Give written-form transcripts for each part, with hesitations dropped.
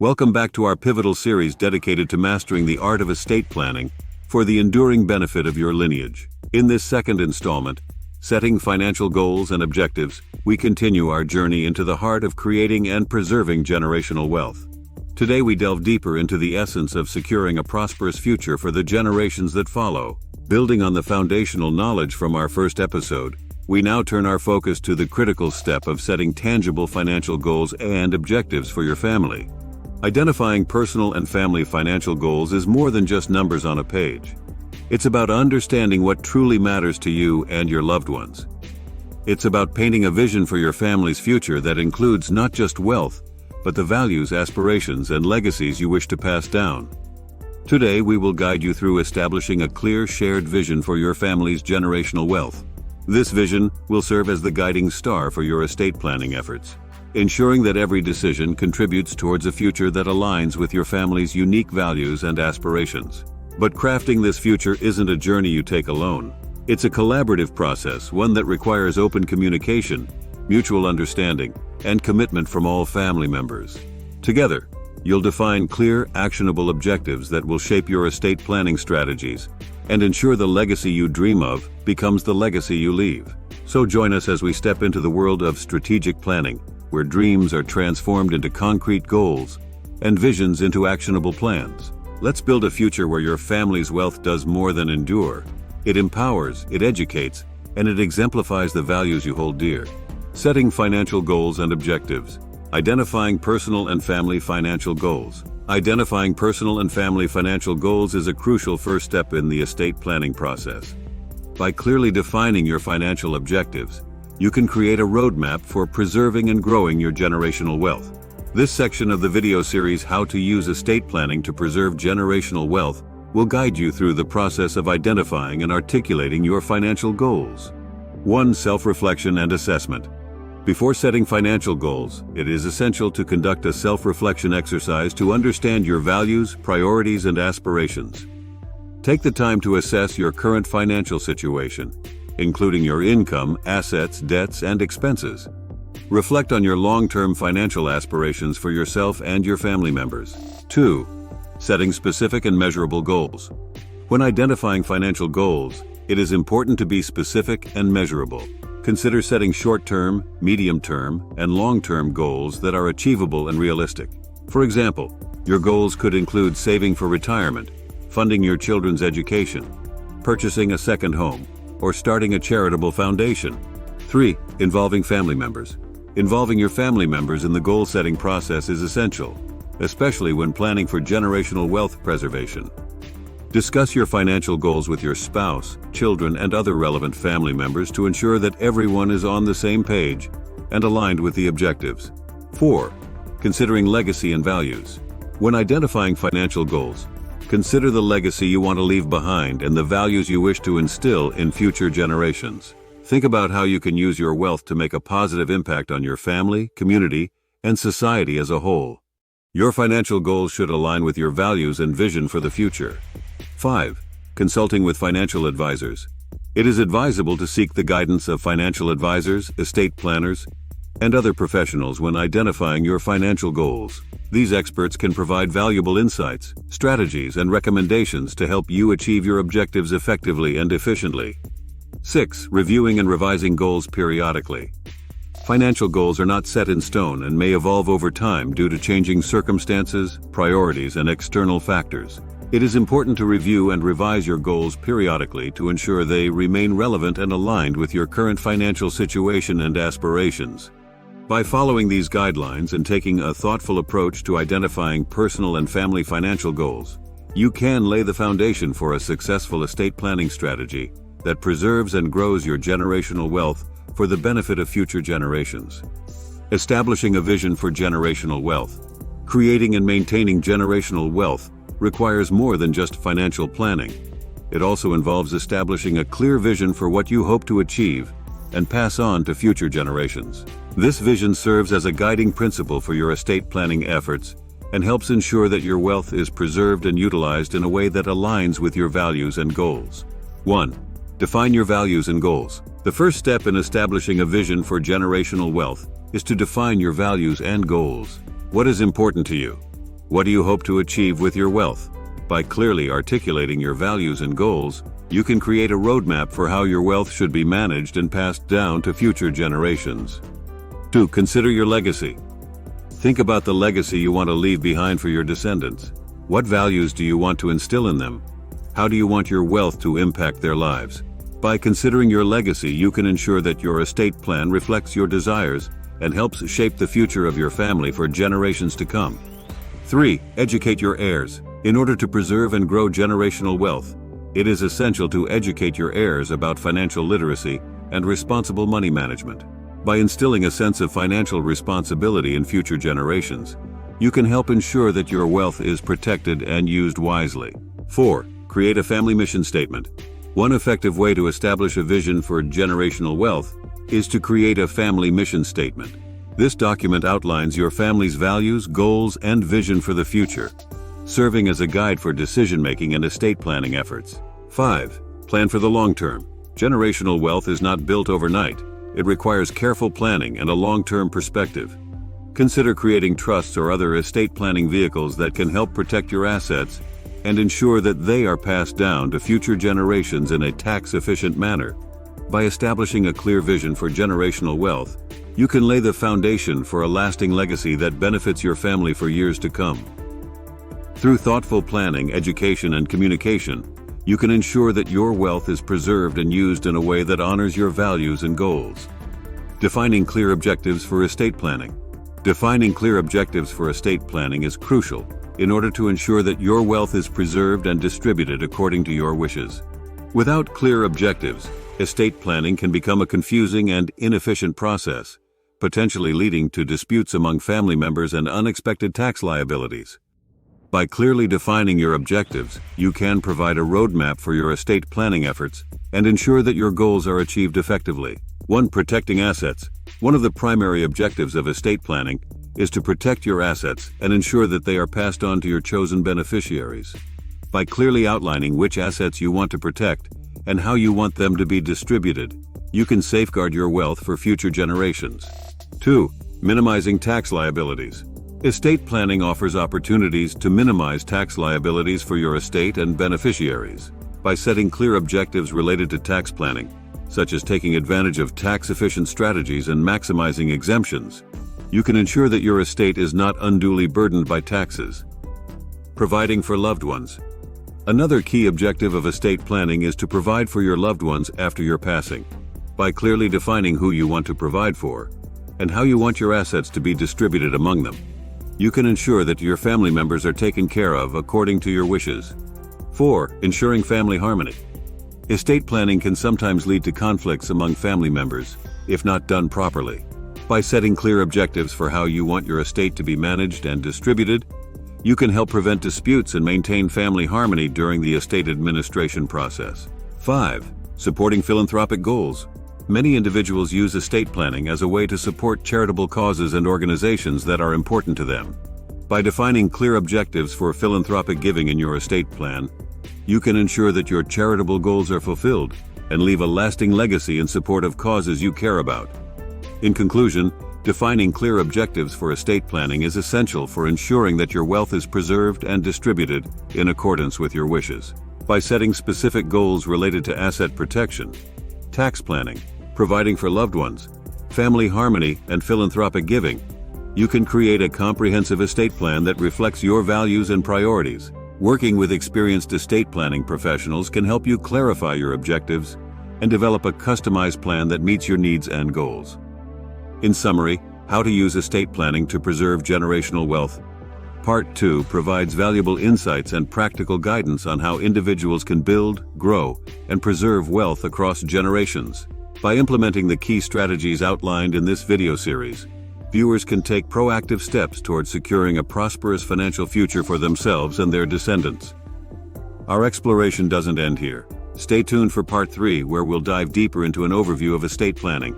Welcome back to our pivotal series dedicated to mastering the art of estate planning for the enduring benefit of your lineage. In this second installment, Setting Financial Goals and Objectives, we continue our journey into the heart of creating and preserving generational wealth. Today we delve deeper into the essence of securing a prosperous future for the generations that follow. Building on the foundational knowledge from our first episode, we now turn our focus to the critical step of setting tangible financial goals and objectives for your family. Identifying personal and family financial goals is more than just numbers on a page. It's about understanding what truly matters to you and your loved ones. It's about painting a vision for your family's future that includes not just wealth, but the values, aspirations, and legacies you wish to pass down. Today, we will guide you through establishing a clear shared vision for your family's generational wealth. This vision will serve as the guiding star for your estate planning efforts, ensuring that every decision contributes towards a future that aligns with your family's unique values and aspirations. But crafting this future isn't a journey you take alone. It's a collaborative process, one that requires open communication, mutual understanding, and commitment from all family members. Together, you'll define clear, actionable objectives that will shape your estate planning strategies and ensure the legacy you dream of becomes the legacy you leave. So join us as we step into the world of strategic planning, where dreams are transformed into concrete goals and visions into actionable plans. Let's build a future where your family's wealth does more than endure. It empowers, it educates, and it exemplifies the values you hold dear. Setting financial goals and objectives. Identifying personal and family financial goals. Identifying personal and family financial goals is a crucial first step in the estate planning process. By clearly defining your financial objectives, you can create a roadmap for preserving and growing your generational wealth. This section of the video series, How to Use Estate Planning to Preserve Generational Wealth, will guide you through the process of identifying and articulating your financial goals. 1. Self-reflection and assessment. Before setting financial goals, it is essential to conduct a self-reflection exercise to understand your values, priorities, and aspirations. Take the time to assess your current financial situation, including your income, assets, debts, and expenses. Reflect on your long-term financial aspirations for yourself and your family members. 2. Setting specific and measurable goals. When identifying financial goals, it is important to be specific and measurable. Consider setting short-term, medium-term, and long-term goals that are achievable and realistic. For example, your goals could include saving for retirement, funding your children's education, purchasing a second home, or starting a charitable foundation. 3. Involving family members. Involving your family members in the goal-setting process is essential, especially when planning for generational wealth preservation. Discuss your financial goals with your spouse, children, and other relevant family members to ensure that everyone is on the same page and aligned with the objectives. 4. Considering legacy and values. When identifying financial goals, consider the legacy you want to leave behind and the values you wish to instill in future generations. Think about how you can use your wealth to make a positive impact on your family, community, and society as a whole. Your financial goals should align with your values and vision for the future. 5. Consulting with financial advisors. It is advisable to seek the guidance of financial advisors, estate planners, and other professionals when identifying your financial goals. These experts can provide valuable insights, strategies, and recommendations to help you achieve your objectives effectively and efficiently. 6. Reviewing and revising goals periodically. Financial goals are not set in stone and may evolve over time due to changing circumstances, priorities, and external factors. It is important to review and revise your goals periodically to ensure they remain relevant and aligned with your current financial situation and aspirations. By following these guidelines and taking a thoughtful approach to identifying personal and family financial goals, you can lay the foundation for a successful estate planning strategy that preserves and grows your generational wealth for the benefit of future generations. Establishing a vision for generational wealth. Creating and maintaining generational wealth requires more than just financial planning. It also involves establishing a clear vision for what you hope to achieve and pass on to future generations. This vision serves as a guiding principle for your estate planning efforts and helps ensure that your wealth is preserved and utilized in a way that aligns with your values and goals. 1. Define your values and goals. The first step in establishing a vision for generational wealth is to define your values and goals. What is important to you? What do you hope to achieve with your wealth? By clearly articulating your values and goals, you can create a roadmap for how your wealth should be managed and passed down to future generations. 2. Consider your legacy. Think about the legacy you want to leave behind for your descendants. What values do you want to instill in them? How do you want your wealth to impact their lives? By considering your legacy, you can ensure that your estate plan reflects your desires and helps shape the future of your family for generations to come. 3. Educate your heirs. In order to preserve and grow generational wealth, it is essential to educate your heirs about financial literacy and responsible money management. By instilling a sense of financial responsibility in future generations, you can help ensure that your wealth is protected and used wisely. 4. Create a family mission statement. One effective way to establish a vision for generational wealth is to create a family mission statement. This document outlines your family's values, goals, and vision for the future, serving as a guide for decision-making and estate planning efforts. 5. Plan for the long term. Generational wealth is not built overnight. It requires careful planning and a long-term perspective. Consider creating trusts or other estate planning vehicles that can help protect your assets and ensure that they are passed down to future generations in a tax-efficient manner. By establishing a clear vision for generational wealth, you can lay the foundation for a lasting legacy that benefits your family for years to come. Through thoughtful planning, education, and communication, you can ensure that your wealth is preserved and used in a way that honors your values and goals. Defining clear objectives for estate planning. Defining clear objectives for estate planning is crucial in order to ensure that your wealth is preserved and distributed according to your wishes. Without clear objectives, estate planning can become a confusing and inefficient process, potentially leading to disputes among family members and unexpected tax liabilities. By clearly defining your objectives, you can provide a roadmap for your estate planning efforts and ensure that your goals are achieved effectively. 1. Protecting assets. One of the primary objectives of estate planning is to protect your assets and ensure that they are passed on to your chosen beneficiaries. By clearly outlining which assets you want to protect and how you want them to be distributed, you can safeguard your wealth for future generations. 2. Minimizing tax liabilities. Estate planning offers opportunities to minimize tax liabilities for your estate and beneficiaries. By setting clear objectives related to tax planning, such as taking advantage of tax-efficient strategies and maximizing exemptions, you can ensure that your estate is not unduly burdened by taxes. Providing for loved ones. Another key objective of estate planning is to provide for your loved ones after your passing. By clearly defining who you want to provide for and how you want your assets to be distributed among them, you can ensure that your family members are taken care of according to your wishes. 4. Ensuring family harmony. Estate planning can sometimes lead to conflicts among family members if not done properly. By setting clear objectives for how you want your estate to be managed and distributed, you can help prevent disputes and maintain family harmony during the estate administration process. 5. Supporting philanthropic goals. Many individuals use estate planning as a way to support charitable causes and organizations that are important to them. By defining clear objectives for philanthropic giving in your estate plan, you can ensure that your charitable goals are fulfilled and leave a lasting legacy in support of causes you care about. In conclusion, defining clear objectives for estate planning is essential for ensuring that your wealth is preserved and distributed in accordance with your wishes. By setting specific goals related to asset protection, tax planning, providing for loved ones, family harmony, and philanthropic giving, you can create a comprehensive estate plan that reflects your values and priorities. Working with experienced estate planning professionals can help you clarify your objectives and develop a customized plan that meets your needs and goals. In summary, how to use estate planning to preserve generational wealth. Part 2 provides valuable insights and practical guidance on how individuals can build, grow, and preserve wealth across generations. By implementing the key strategies outlined in this video series, viewers can take proactive steps towards securing a prosperous financial future for themselves and their descendants. Our exploration doesn't end here. Stay tuned for Part 3, where we'll dive deeper into an overview of estate planning,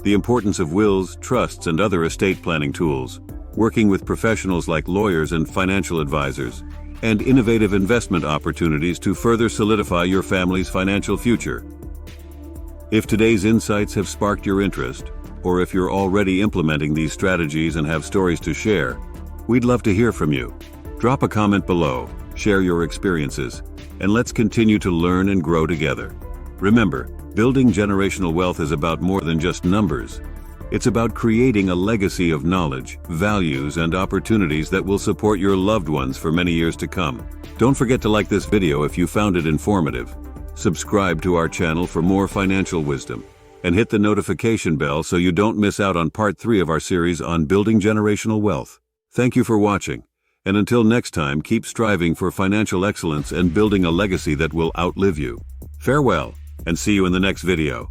the importance of wills, trusts, and other estate planning tools, working with professionals like lawyers and financial advisors, and innovative investment opportunities to further solidify your family's financial future. If today's insights have sparked your interest, or if you're already implementing these strategies and have stories to share, we'd love to hear from you. Drop a comment below, share your experiences, and let's continue to learn and grow together. Remember, building generational wealth is about more than just numbers. It's about creating a legacy of knowledge, values, and opportunities that will support your loved ones for many years to come. Don't forget to like this video if you found it informative. Subscribe to our channel for more financial wisdom, and hit the notification bell so you don't miss out on part 3 of our series on building generational wealth. Thank you for watching, and until next time, keep striving for financial excellence and building a legacy that will outlive you. Farewell, and see you in the next video.